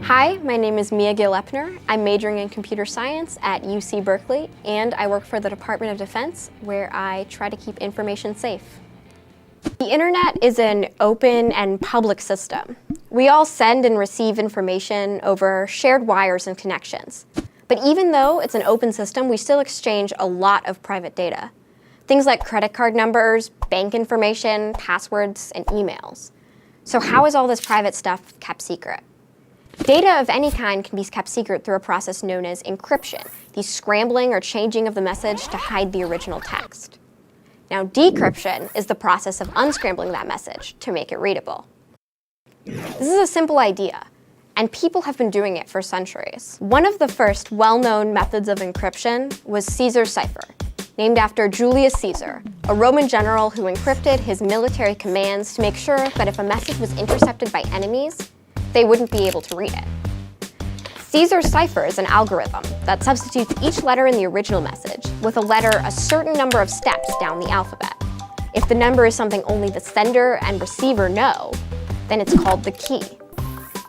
Hi, my name is Mia Gill-Epner. I'm majoring in computer science at UC Berkeley, and I work for the Department of Defense, where I try to keep information safe. The internet is an open and public system. We all send and receive information over shared wires and connections. But even though it's an open system, we still exchange a lot of private data. Things like credit card numbers, bank information, passwords, and emails. So how is all this private stuff kept secret? Data of any kind can be kept secret through a process known as encryption, the scrambling or changing of the message to hide the original text. Now, decryption is the process of unscrambling that message to make it readable. This is a simple idea, and people have been doing it for centuries. One of the first well-known methods of encryption was Caesar's cipher, named after Julius Caesar, a Roman general who encrypted his military commands to make sure that if a message was intercepted by enemies, they wouldn't be able to read it. Caesar's cipher is an algorithm that substitutes each letter in the original message with a letter a certain number of steps down the alphabet. If the number is something only the sender and receiver know, then it's called the key.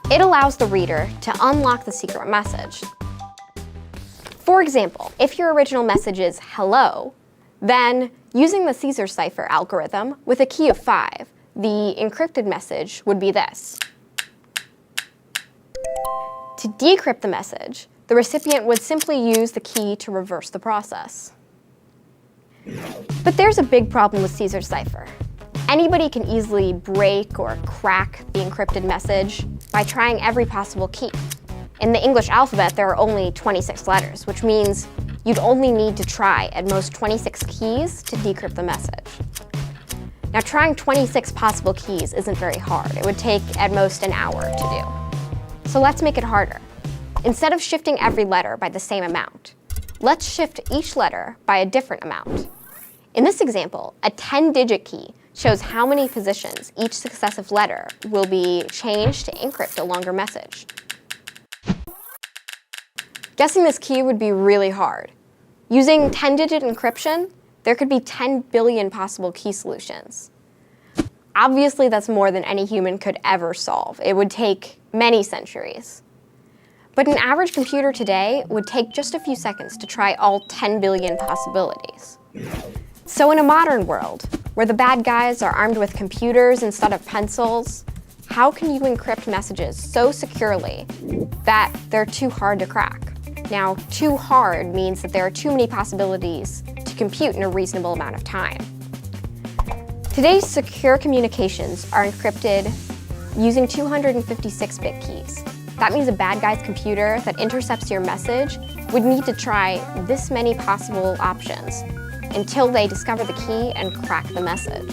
It allows the reader to unlock the secret message. For example, if your original message is hello, then using the Caesar cipher algorithm with a key of 5, the encrypted message would be this. To decrypt the message, the recipient would simply use the key to reverse the process. But there's a big problem with Caesar's cipher. Anybody can easily break or crack the encrypted message by trying every possible key. In the English alphabet, there are only 26 letters, which means you'd only need to try at most 26 keys to decrypt the message. Now, trying 26 possible keys isn't very hard. It would take at most an hour to do. So let's make it harder. Instead of shifting every letter by the same amount, let's shift each letter by a different amount. In this example, a 10-digit key shows how many positions each successive letter will be changed to encrypt a longer message. Guessing this key would be really hard. Using 10-digit encryption, there could be 10 billion possible key solutions. Obviously, that's more than any human could ever solve. It would take many centuries. But an average computer today would take just a few seconds to try all 10 billion possibilities. So in a modern world, where the bad guys are armed with computers instead of pencils, how can you encrypt messages so securely that they're too hard to crack? Now, too hard means that there are too many possibilities to compute in a reasonable amount of time. Today's secure communications are encrypted using 256-bit keys. That means a bad guy's computer that intercepts your message would need to try this many possible options until they discover the key and crack the message.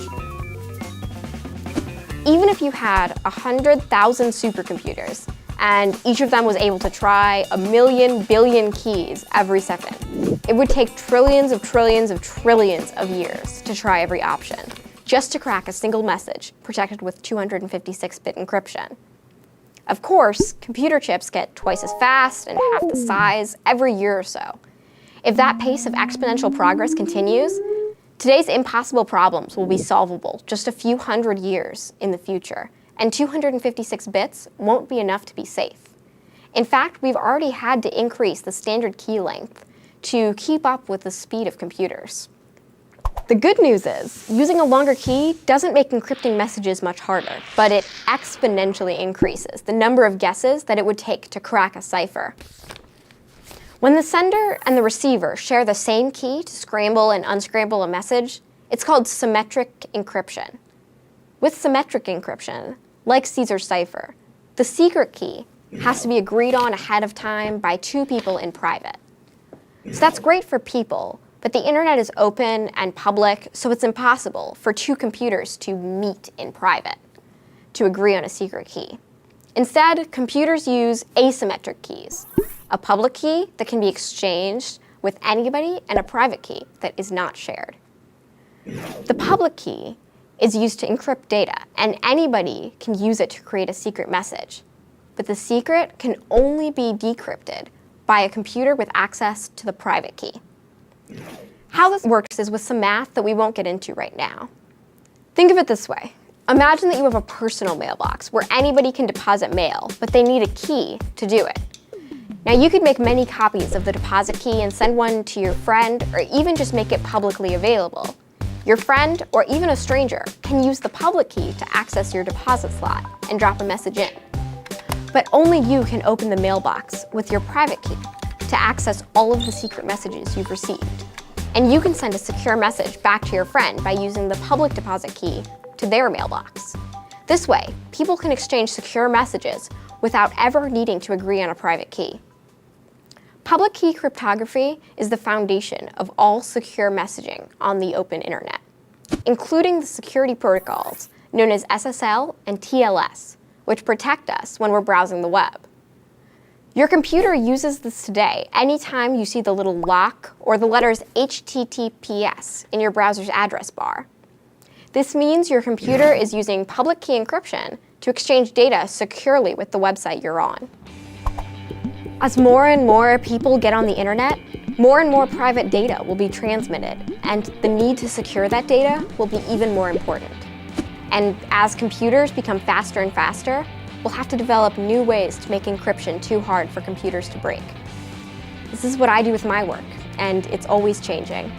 Even if you had 100,000 supercomputers and each of them was able to try 1,000,000 billion keys every second, it would take trillions of trillions of trillions of years to try every option, just to crack a single message protected with 256-bit encryption. Of course, computer chips get twice as fast and half the size every year or so. If that pace of exponential progress continues, today's impossible problems will be solvable just a few hundred years in the future, and 256 bits won't be enough to be safe. In fact, we've already had to increase the standard key length to keep up with the speed of computers. The good news is, using a longer key doesn't make encrypting messages much harder, but it exponentially increases the number of guesses that it would take to crack a cipher. When the sender and the receiver share the same key to scramble and unscramble a message, it's called symmetric encryption. With symmetric encryption, like Caesar's cipher, the secret key has to be agreed on ahead of time by 2 people in private. So that's great for people, but the internet is open and public, so it's impossible for 2 computers to meet in private to agree on a secret key. Instead, computers use asymmetric keys, a public key that can be exchanged with anybody and a private key that is not shared. The public key is used to encrypt data, and anybody can use it to create a secret message. But the secret can only be decrypted by a computer with access to the private key. How this works is with some math that we won't get into right now. Think of it this way. Imagine that you have a personal mailbox where anybody can deposit mail, but they need a key to do it. Now, you could make many copies of the deposit key and send one to your friend, or even just make it publicly available. Your friend, or even a stranger, can use the public key to access your deposit slot and drop a message in. But only you can open the mailbox with your private key to access all of the secret messages you've received. And you can send a secure message back to your friend by using the public deposit key to their mailbox. This way, people can exchange secure messages without ever needing to agree on a private key. Public key cryptography is the foundation of all secure messaging on the open internet, including the security protocols known as SSL and TLS, which protect us when we're browsing the web. Your computer uses this today anytime you see the little lock or the letters HTTPS in your browser's address bar. This means your computer is using public key encryption to exchange data securely with the website you're on. As more and more people get on the internet, more and more private data will be transmitted, and the need to secure that data will be even more important. And as computers become faster and faster, we'll have to develop new ways to make encryption too hard for computers to break. This is what I do with my work, and it's always changing.